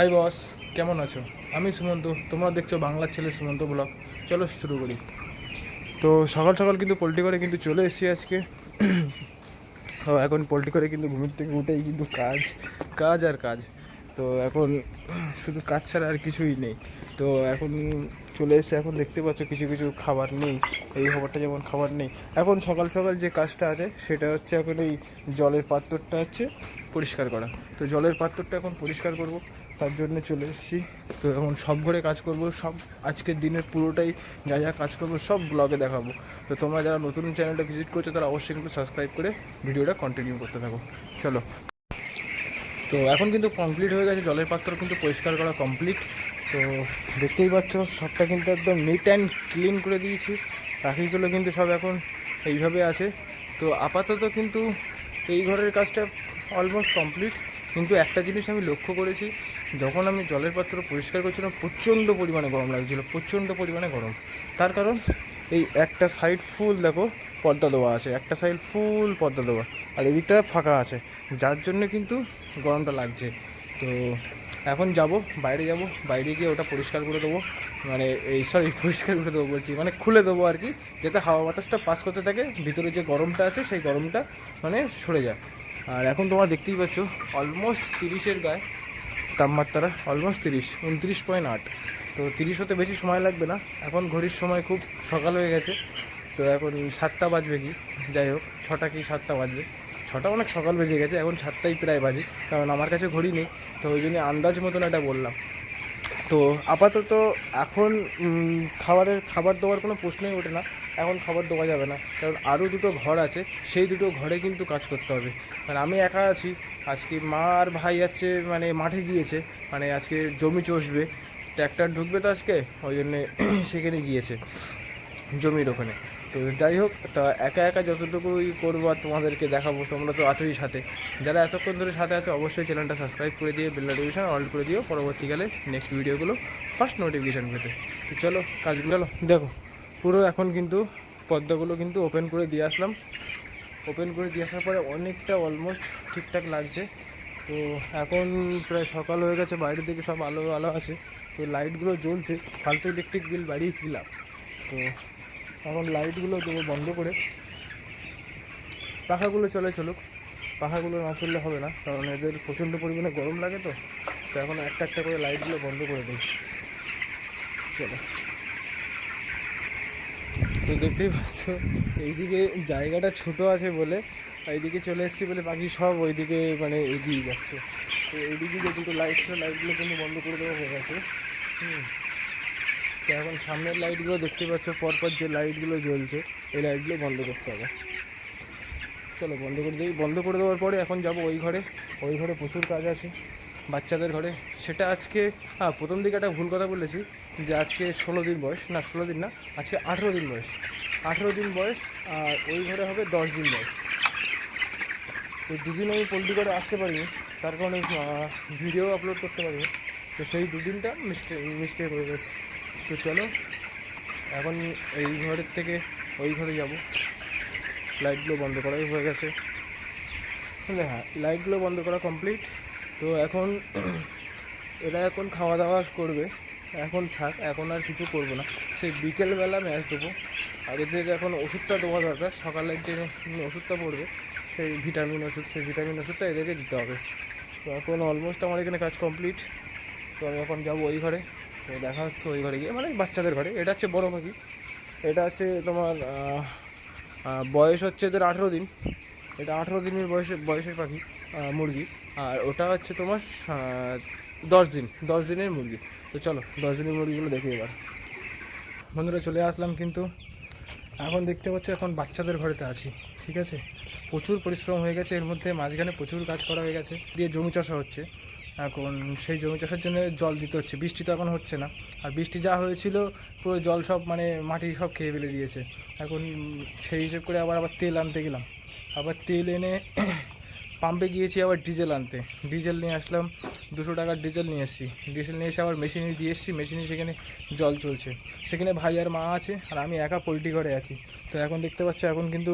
Hi boss, কেমন আছো? আমি সুমন্ত, তোমরা দেখছো বাংলার ছেলে সুমন্ত ব্লগ। চলো শুরু করি। তো সকাল সকাল কিন্তু পোল্ট্রি করে কিন্তু চলে এসেছি আজকে। তো এখন পোল্ট্রি করে কিন্তু ঘুমের থেকে উঠেই কিন্তু কাজ কাজ আর কাজ। তো এখন শুধু কাজ ছাড়া আর কিছুই নেই। তো এখন চলে এসে এখন দেখতে পাচ্ছ কিছু কিছু খাবার নেই। এই খাবারটা যেমন খাবার নেই। এখন সকাল সকাল যে কাজটা আছে সেটা হচ্ছে এখন এই জলের পাত্রটা হচ্ছে পরিষ্কার করা। তো জলের পাত্রটা এখন পরিষ্কার করব, তার জন্য চলে এসেছি। তো এখন সব ঘরে কাজ করব, সব আজকের দিনের পুরোটাই যা যা কাজ করবো সব ব্লগে দেখাবো। তো তোমরা যারা নতুন চ্যানেলটা ভিজিট করছো তারা অবশ্যই কিন্তু সাবস্ক্রাইব করে ভিডিওটা কন্টিনিউ করতে থাকো। চলো। তো এখন কিন্তু কমপ্লিট হয়ে গেছে, জলের পাত্র কিন্তু পরিষ্কার করা কমপ্লিট। তো দেখতেই পাচ্ছ সবটা কিন্তু একদম নিট অ্যান্ড ক্লিন করে দিয়েছি। পাখিগুলো কিন্তু সব এখন এইভাবে আছে। তো আপাতত কিন্তু এই ঘরের কাজটা অলমোস্ট কমপ্লিট। কিন্তু একটা জিনিস আমি লক্ষ্য করেছি, যখন আমি জলের পাত্র পরিষ্কার করছিলাম প্রচণ্ড পরিমাণে গরম লাগছিলো, প্রচণ্ড পরিমাণে গরম। তার কারণ এই একটা সাইড ফুল দেখো পর্দা দেওয়া আছে, একটা সাইড ফুল পর্দা দেওয়া, আর এদিকটা ফাঁকা আছে, যার জন্য কিন্তু গরমটা লাগছে। তো এখন যাব, বাইরে যাব, বাইরে গিয়ে ওটা পরিষ্কার করে দেবো। মানে এই পরিষ্কার করে দেবো বলছি, মানে খুলে দেবো আর কি, যাতে হাওয়া বাতাসটা পাস করতে থাকে, ভিতরে যে গরমটা আছে সেই গরমটা মানে সরে যায়। আর এখন তোমরা দেখতেই পাচ্ছ অলমোস্ট 30-এর গায়ে তাপমাত্রা, অলমোস্ট 29.8। তো 30 হতে বেশি সময় লাগবে না। এখন ঘড়ির সময় খুব সকাল হয়ে গেছে। তো এখন 7টা বাজবে কি, যাই হোক 6টা কি 7টা বাজবে। 6টা অনেক সকাল বেজে গেছে, এখন 7টাই প্রায় বাজে, কারণ আমার কাছে ঘড়ি নেই। তো ওই জন্য আন্দাজ মতন এটা বললাম। তো আপাতত এখন খাবার দেওয়ার কোনো প্রশ্নই ওঠে না। এখন খাবার দেওয়া যাবে না, কারণ আরও দুটো ঘর আছে, সেই দুটো ঘরে কিন্তু কাজ করতে হবে। কারণ আমি একা আছি। আজকে মা আর ভাই যাচ্ছে, মানে মাঠে গিয়েছে, মানে আজকে জমি চষবে, ট্র্যাক্টর ঢুকবে তো আজকে, ওই জন্যে সেখানে গিয়েছে জমির ওখানে। তো যাই হোক, তা একা একা যতটুকুই করবো আর তোমাদেরকে দেখাবো, তোমরা তো আছোই সাথে। যারা এতক্ষণ ধরে সাথে আছো অবশ্যই চ্যানেলটা সাবস্ক্রাইব করে দিয়ে বেল নোটিফিকেশান অল করে দিও, পরবর্তীকালে নেক্সট ভিডিওগুলো ফার্স্ট নোটিফিকেশান পেতে। তো চলো কাজগুলো, চলো দেখো। পুরো এখন কিন্তু পর্দাগুলো কিন্তু ওপেন করে দিয়ে আসলাম। ওপেন করে দিয়ে আসার পরে অনেকটা অলমোস্ট ঠিকঠাক লাগছে। তো এখন প্রায় সকাল হয়ে গেছে, বাইরের দিকে সব আলো আলো আছে। তো লাইটগুলো জ্বলছে, ফালতু ইলেকট্রিক বিল বাড়িয়ে দিলাম। তো এখন লাইটগুলো দেবো বন্ধ করে, পাখাগুলো চলুক। পাখাগুলো না চললে হবে না, কারণ এদের প্রচণ্ড পরিমাণে গরম লাগে। তো তো এখন একটা একটা করে লাইটগুলো বন্ধ করে দিই। চলো। তো দেখতেই পাচ্ছ এইদিকে জায়গাটা ছোট আছে বলে এইদিকে চলে এসেছি বলে পাখি সব ওইদিকে মানে এগিয়ে যাচ্ছে। তো এইদিকে যে দুটো লাইট ছিল লাইটগুলো কিন্তু বন্ধ করে দেওয়া হয়ে গেছে। তো এখন সামনের লাইটগুলো দেখতে পাচ্ছ, পরপর যে লাইটগুলো জ্বলছে এই লাইটগুলো বন্ধ করতে হবে। চলো বন্ধ করে দিই। বন্ধ করে দেওয়ার পরে এখন যাব ওই ঘরে। ওই ঘরে প্রচুর কাজ আছে, বাচ্চাদের ঘরে। সেটা আজকে, হ্যাঁ প্রথম দিকে একটা ভুল কথা বলেছি, যে আজকে 16 দিন বয়স, না 16 দিন না, আজকে 18 দিন বয়স। 18 দিন বয়স, আর ওই ঘরে হবে 10 দিন বয়স। তো দুদিন আমি পোল্ট্রি করে আসতে পারিনি, তার কারণে ভিডিও আপলোড করতে পারিনি। তো সেই দুদিনটা মিস্টেক হয়ে গেছে। তো চলো এখন এই ঘরের থেকে ওই ঘরে যাব। লাইটগুলো বন্ধ করাই হয়ে গেছে, হ্যাঁ লাইটগুলো বন্ধ করা কমপ্লিট। তো এখন এরা এখন খাওয়া দাওয়া করবে। এখন থাক, এখন আর কিছু করবো না, সেই বিকেলবেলা ম্যাচ দেবো। আর এদের এখন ওষুধটা দেওয়া দরকার, সকালের যে ওষুধটা পড়বে সেই ভিটামিন ওষুধ, সেই ভিটামিন ওষুধটা এদেরকে দিতে হবে। তো এখন অলমোস্ট আমার এখানে কাজ কমপ্লিট। তো আমি এখন যাবো ওই ঘরে। তো দেখা হচ্ছে ওই ঘরে গিয়ে, মানে বাচ্চাদের ঘরে। এটা হচ্ছে বড়ো পাখি, এটা হচ্ছে তোমার বয়স হচ্ছে এদের 18 দিন। এটা 18 দিনের বয়সের পাখি, মুরগি। আর ওটা হচ্ছে তোমার 10 দিনের মুরগি। তো চলো 10 দিনের মুরগিগুলো দেখি এবার। বন্ধুরা চলে আসলাম, কিন্তু এখন দেখতে পাচ্ছ এখন বাচ্চাদের ঘরেতে আছি, ঠিক আছে। প্রচুর পরিশ্রম হয়ে গেছে, এর মধ্যে মাঝখানে প্রচুর কাজ করা হয়ে গেছে, দিয়ে জমি চাষা হচ্ছে। এখন সেই জমি চাষের জন্য জল দিতে হচ্ছে, বৃষ্টি তো এখন হচ্ছে না। আর বৃষ্টি যা হয়েছিল পুরো জল সব মানে মাটি সব খেয়ে ফেলে দিয়েছে। এখন সেই হিসেব করে আবার তেল আনতে গেলাম, আবার তেল এনে পাম্পে গিয়েছি, আবার ডিজেল আনতে। ডিজেল নিয়ে আসলাম, 200 টাকার ডিজেল নিয়ে এসেছি। ডিজেল নিয়ে এসে আবার মেশিনে দিয়ে এসেছি, মেশিনে সেখানে জল চলছে। সেখানে ভাই আর মা আছে, আর আমি একা পোল্ট্রি ঘরে আছি। তো এখন দেখতে পাচ্ছ এখন কিন্তু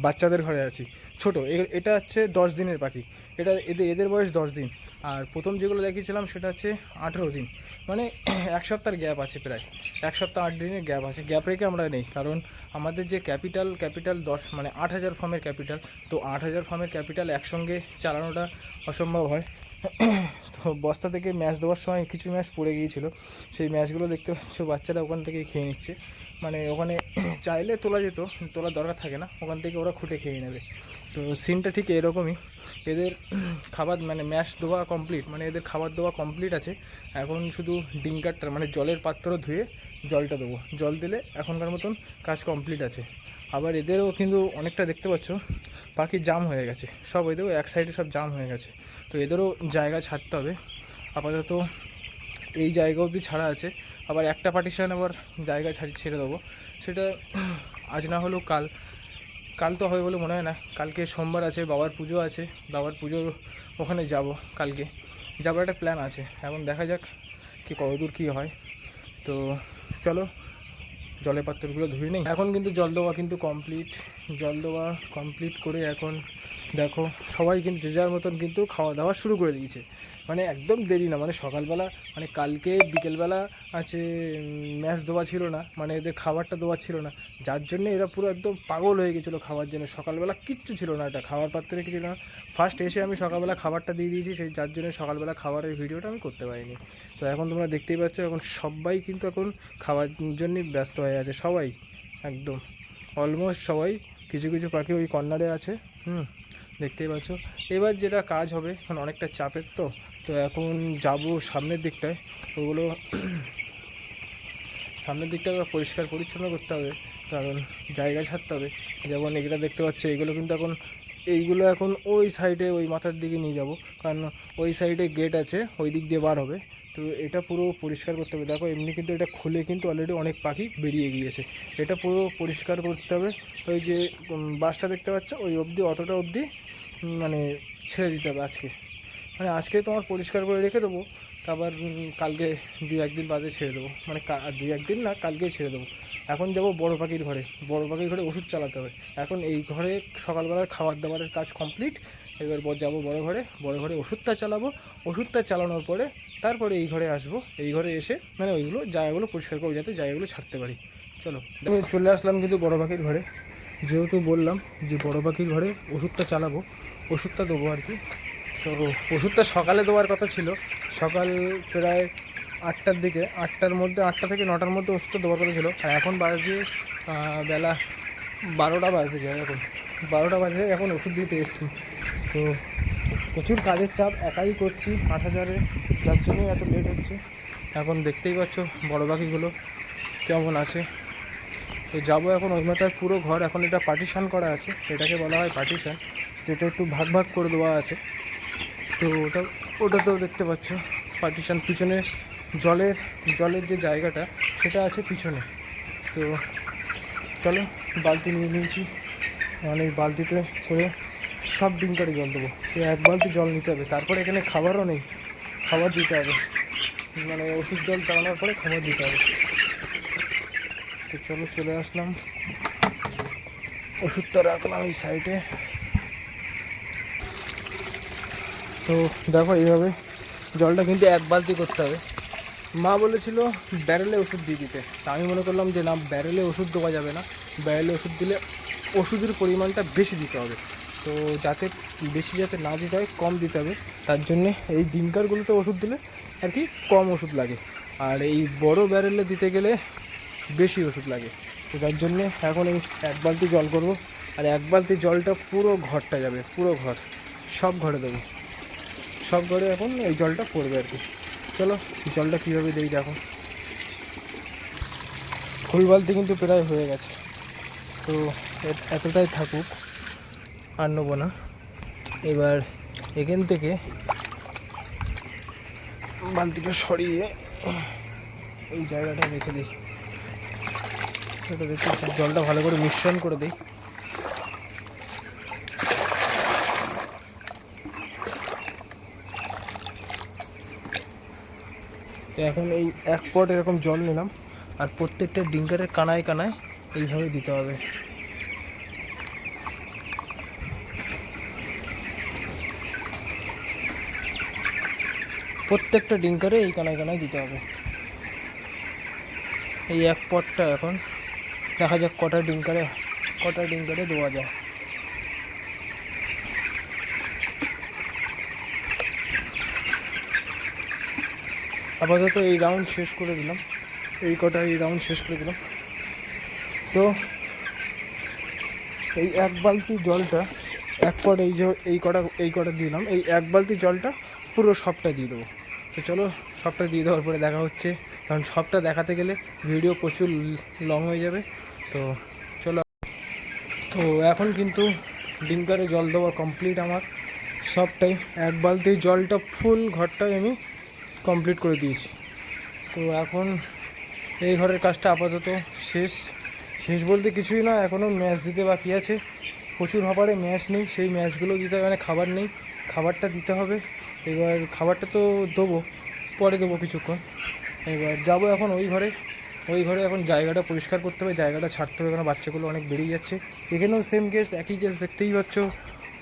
বাচ্চাদের ঘরে আছি। ছোট এটা হচ্ছে 10 দিনের পাখি। এটা এদের বয়স 10 দিন। আর প্রথম যেগুলো দেখিয়েছিলাম সেটা হচ্ছে 18 দিন, মানে 1 সপ্তাহের গ্যাপ আছে, প্রায় 1 সপ্তাহ 8 দিনের গ্যাপ আছে। গ্যাপ রেখে আমরা নেই, কারণ আমাদের যে ক্যাপিটাল 10 মানে 8,000 ফার্মের ক্যাপিটাল, তো 8,000 ফার্মের ক্যাপিটাল একসঙ্গে চালানোটা অসম্ভব হয়। তো বস্তা থেকে ম্যাচ দেওয়ার সময় কিছু ম্যাচ পড়ে গিয়েছিলো, সেই ম্যাচগুলো দেখতে পাচ্ছ বাচ্চারা ওখান থেকেই খেয়ে নিচ্ছে। মানে ওখানে চাইলে তোলা যেত, তোলার দরকার থাকে না, ওখান থেকে ওরা খুঁটে খেয়ে নেবে। তো সিনটা ঠিক এরকমই। এদের খাবার মানে ম্যাশ দেওয়া কমপ্লিট, মানে এদের খাবার দেওয়া কমপ্লিট আছে। এখন শুধু ডিঙ্কারটা মানে জলের পাত্র ধুয়ে জলটা দেবো, জল দিলে এখনকার মতন কাজ কমপ্লিট আছে। আবার এদেরও কিন্তু অনেকটা দেখতে পাচ্ছ পাখি জাম হয়ে গেছে, সব এদেরও এক সাইডে সব জাম হয়ে গেছে। তো এদেরও জায়গা ছাড়তে হবে। আপাতত এই জায়গা অবধি ছাড়া আছে, আবার একটা পার্টিশন আবার জায়গা ছেড়ে দেবো। সেটা আজ না হলেও কাল তো হবে বলে মনে হয় না। কালকে সোমবার আছে, বাবার পুজো আছে, বাবার পুজোর ওখানে যাব, কালকে যাবার একটা প্ল্যান আছে। এখন দেখা যাক কি কতদূর কী হয়। তো চলো জলের পাত্রগুলো ধুয়ে নেই। এখন কিন্তু জল দেওয়া কিন্তু কমপ্লিট, জল দেওয়া কমপ্লিট করে এখন দেখো সবাই কিন্তু যে যার মতন কিন্তু খাওয়া দাওয়া শুরু করে দিয়েছে। মানে একদম দেরি না, মানে সকালবেলা মানে কালকে বিকেলবেলা আছে ম্যাচ দেওয়া ছিল না, মানে এদের খাবারটা দেওয়া ছিল না, যার জন্য এরা পুরো একদম পাগল হয়ে গেছিলো খাওয়ার জন্য। সকালবেলা কিচ্ছু ছিল না, এটা খাওয়ার পাত্রে কিছু ছিল না। ফার্স্ট এসে আমি সকালবেলা খাবারটা দিয়ে দিয়েছি, সেই যার জন্য সকালবেলা খাবারের ভিডিওটা আমি করতে পারিনি। তো এখন তোমরা দেখতেই পাচ্ছ এখন সবাই কিন্তু এখন খাওয়ার জন্যই ব্যস্ত হয়ে আছে, সবাই একদম অলমোস্ট সবাই। কিছু কিছু পাখি ওই কর্নারে আছে, দেখতেই পাচ্ছ। এবার যেটা কাজ হবে, এখন অনেকটা চাপের তো এখন যাব সামনের দিকটায়, ওগুলো সামনের দিকটা পরিষ্কার পরিচ্ছন্ন করতে হবে, কারণ জায়গা ছাড়তে হবে। যেমন এগুলো দেখতে পাচ্ছ, এগুলো কিন্তু এখন এইগুলো এখন ওই সাইডে ওই মাথার দিকে নিয়ে যাব, কারণ ওই সাইডে গেট আছে, ওই দিক দিয়ে বার হবে। তো এটা পুরো পরিষ্কার করতে হবে। দেখো এমনি কিন্তু এটা খুলে কিন্তু অলরেডি অনেক পাখি বেরিয়ে গিয়েছে, এটা পুরো পরিষ্কার করতে হবে। ওই যে বাসটা দেখতে পাচ্ছ ওই অবধি, অতটা অবধি মানে ছেড়ে দিতে হবে আজকে, মানে আজকে তোমার পরিষ্কার করে রেখে দেবো, তারপর কালকে 2-1 দিন বাদে ছেড়ে দেবো, মানে 2-1 দিন না, কালকেই ছেড়ে দেবো। এখন যাব বড় পাখির ঘরে, বড় পাখির ঘরে ওষুধ চালাতে হবে। এখন এই ঘরে সকালবেলার খাবার দাবারের কাজ কমপ্লিট, এবার যাবো বড় ঘরে ওষুধটা চালাবো। ওষুধটা চালানোর পরে তারপরে এই ঘরে আসবো, এই ঘরে এসে মানে ওইগুলো জায়গাগুলো পরিষ্কার করে যাতে জায়গাগুলো ছাড়তে পারি। চলো আমি চলে আসলাম কিন্তু বড় পাখির ঘরে, যেহেতু বললাম যে বড় পাখির ঘরে ওষুধটা চালাবো, ওষুধটা দেবো আর কি। তো ওষুধটা সকালে দেওয়ার কথা ছিল, সকাল প্রায় 8টার দিকে, 8টার মধ্যে 8টা থেকে 9টার মধ্যে ওষুধটা দেওয়ার কথা ছিল। আর এখন বাজে বেলা 12টা বাজতে যায়, এখন 12টা বাজে, এখন ওষুধ দিতে এসেছি। তো প্রচুর কাজের চাপ, একাই করছি 8,000-এ, যার জন্যই এত লেট হচ্ছে। এখন দেখতেই পাচ্ছ বড় পাখিগুলো কেমন আছে। তো যাবো এখন ওই মাথায়, পুরো ঘর এখন এটা পার্টিশান করা আছে, এটাকে বলা হয় পার্টিশান, যেটা একটু ভাগ ভাগ করে দেওয়া আছে। তো ওটাতেও দেখতে পাচ্ছ পার্টিশান, পিছনে জলের যে জায়গাটা সেটা আছে পিছনে। তো চলো বালতি নিয়ে নিয়েছি, মানে এই বালতিতে করে সব ডিঙ্কারে জল দেবো। তো 1 বালতি জল নিতে হবে, তারপরে এখানে খাবারও নেই, খাবার দিতে হবে, মানে ওষুধ জল চালানোর পরে খাবার দিতে হবে। তো চলো চলে আসলাম, ওষুধটা রাখলাম এই সাইডে। তো দেখো এইভাবে জলটা কিন্তু 1 বালতি করতে হবে। মা বলেছিল ব্যারেলে ওষুধ দিয়ে দিতে, তা আমি মনে করলাম যে না, ব্যারেলে ওষুধ দেওয়া যাবে না, ব্যারেলে ওষুধ দিলে ওষুধের পরিমাণটা বেশি দিতে হবে। তো যাতে বেশি যাতে না দিতে হয়, কম দিতে হবে, তার জন্যে এই ডিঙ্কারগুলোতে ওষুধ দিলে আর কি কম ওষুধ লাগে, আর এই বড় ব্যারেলে দিতে গেলে বেশি ওষুধ লাগে। তো তার জন্যে এখন এই 1 বালতি জল করব, আর 1 বালতি জলটা পুরো ঘরটা যাবে, পুরো ঘর, সব ঘরে দেবো, সব ঘরে এখন এই জলটা পড়বে আর কি। চলো জলটা কীভাবে দিই দেখো। ফুল বালতি কিন্তু প্রায় হয়ে গেছে, তো এতটাই থাকুক, আর নেবো না। এবার এখান থেকে বালতিটা সরিয়ে এই জায়গাটা রেখে দিই, এটা দেখতে জলটা ভালো করে মিশ্রণ করে দিই। এখন এই 1 পট এরকম জল নিলাম, আর প্রত্যেকটা ডিঙ্কারের কানায় কানায় এইভাবে দিতে হবে। প্রত্যেকটা ডিঙ্কারে এই কানায় কানায় দিতে হবে। এই এক পটটা এখন দেখা যাক কটা ডিঙ্কারে দেওয়া যায়। আপাতত এই রাউন্ড শেষ করে দিলাম, এই রাউন্ড শেষ করে দিলাম। তো এই এক বালতি জলটা এক পট এই কটা দিলাম, এই এক বালতি জলটা পুরো সবটা দিয়ে দেবো। তো চলো সবটা দিয়ে দেওয়ার পরে দেখা হচ্ছে, কারণ সবটা দেখাতে গেলে ভিডিও প্রচুর লং হয়ে যাবে। তো চলো, তো এখন কিন্তু ডিঙ্কারে জল দেওয়া কমপ্লিট আমার সবটাই। এক বালতি জলটা ফুল ঘরটাই আমি কমপ্লিট করে দিয়েছি। তো এখন এই ঘরের কাজটা আপাতত শেষ বলতে কিছুই না, এখনও ম্যাচ দিতে বাকি আছে প্রচুর। হপারে ম্যাচ নেই, সেই ম্যাচগুলো দিতে হবে, মানে খাবার নেই, খাবারটা দিতে হবে। এবার খাবারটা তো দেবো, পরে দেবো কিছুক্ষণ। এবার যাবো এখন ওই ঘরে এখন জায়গাটা পরিষ্কার করতে হবে, জায়গাটা ছাড়তে হবে, কারণ বাচ্চাগুলো অনেক বেরিয়ে যাচ্ছে। এখানেও সেম কেস, একই কেস, দেখতেই পাচ্ছ।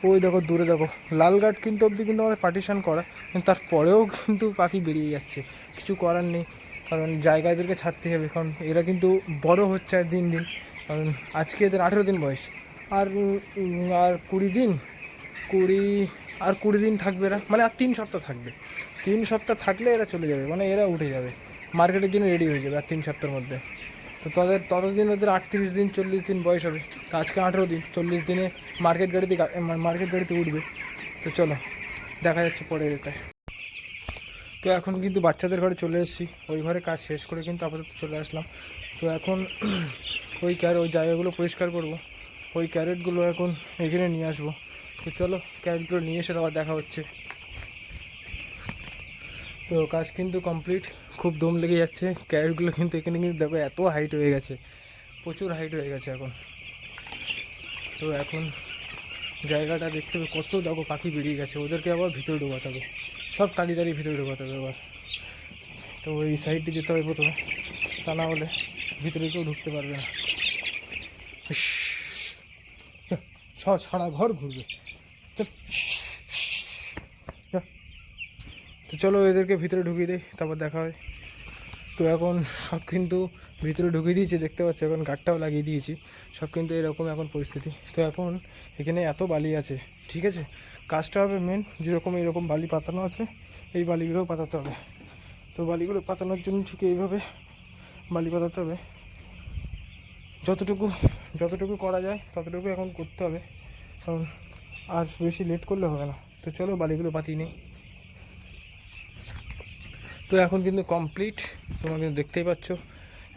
ওই দেখো দূরে দেখো, লাল গার্ড কিন্তু অবধি কিন্তু আমাদের পার্টিশন করা, কিন্তু তারপরেও কিন্তু পাখি বেরিয়ে যাচ্ছে। কিছু করার নেই, কারণ জায়গা এদেরকে ছাড়তেই হবে, কারণ এরা কিন্তু বড় হচ্ছে আর দিন দিন। কারণ আজকে এদের 18 দিন বয়স, আর 20 দিন থাকবে এরা, মানে আর 3 সপ্তাহ থাকবে। 3 সপ্তাহ থাকলে এরা চলে যাবে, মানে এরা উঠে যাবে, মার্কেটের জন্য রেডি হয়ে যাবে আর 3 সপ্তাহের মধ্যে। তো ততদিন ওদের 38 দিন 40 দিন বয়স হবে। তো আজকে 18 দিন, 40 দিনে মার্কেট গাড়িতে উঠবে। তো চলো দেখা যাচ্ছে পরের এটায়। তো এখন কিন্তু বাচ্চাদের ঘরে চলে এসেছি, ওই ঘরে কাজ শেষ করে কিন্তু আপাতত চলে আসলাম। তো এখন ওই জায়গাগুলো পরিষ্কার করব, ওই ক্যারেটগুলো এখন এখানে নিয়ে আসবো। তো চলো ক্যারেটগুলো নিয়ে এসে আবার দেখা হচ্ছে। তো কাজ কিন্তু কমপ্লিট, খুব দম লেগে যাচ্ছে। ক্যারেটগুলো কিন্তু এখানে কিন্তু দেখো এত হাইট হয়ে গেছে, প্রচুর হাইট হয়ে গেছে এখন। তো এখন জায়গাটা দেখতে হবে, কত দেখো পাখি বেরিয়ে গেছে, ওদেরকে আবার ভিতরে ঢোকাতে হবে, সব তাড়িয়ে ভিতরে ঢোকাতে হবে আবার। তো ওই সাইডে যেতে হবে প্রথমে, তা না হলে ভিতরে কেউ ঢুকতে পারবে না। সারা ঘর ঘুরবে। তো চলো এদেরকে ভিতরে ঢুকিয়ে দিই, তারপর দেখা হয়। তো এখন সব কিন্তু ভিতরে ঢুকিয়ে দিয়েছি, দেখতে পাচ্ছ, এখন গার্ডটাও লাগিয়ে দিয়েছি, সব কিন্তু এরকম এখন পরিস্থিতি। তো এখন এখানে এত বালি আছে, ঠিক আছে, কাজটা হবে মেন যেরকম এইরকম বালি পাতানো আছে, এই বালিগুলোও পাতাতে হবে। তো বালিগুলো পাতানোর জন্য ঠিক এইভাবে বালি পাতাতে হবে, যতটুকু করা যায় ততটুকু এখন করতে হবে, কারণ আর বেশি লেট করলে হবে না। তো চলো বালিগুলো পাতিয়ে নিই। তো এখন কিন্তু কমপ্লিট, তোমরা কিন্তু দেখতেই পাচ্ছ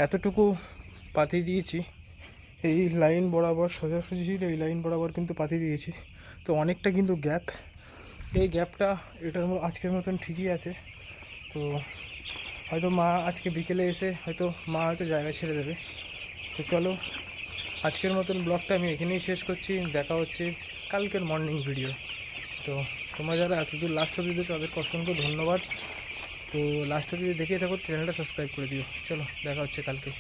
এতটুকু পাতিয়ে দিয়েছি, এই লাইন বরাবর সোজাসুজি এই লাইন বরাবর কিন্তু পাতিয়ে দিয়েছি। তো অনেকটা কিন্তু গ্যাপ, এই গ্যাপটা এটার আজকের মতন ঠিকই আছে। তো হয়তো মা আজকে বিকেলে এসে হয়তো জায়গা ছেড়ে দেবে। তো চলো আজকের মতন ব্লগটা আমি এখানেই শেষ করছি, দেখা হচ্ছে কালকের মর্নিং ভিডিও। তো তোমরা যারা এতদূর লাস্ট অবধি দিয়েছো তাদেরকে অসংখ্য ধন্যবাদ। তো লাস্ট অবধি দেখে থাকো, চ্যানেলটা সাবস্ক্রাইব করে দিও। চলো দেখা হচ্ছে কালকে।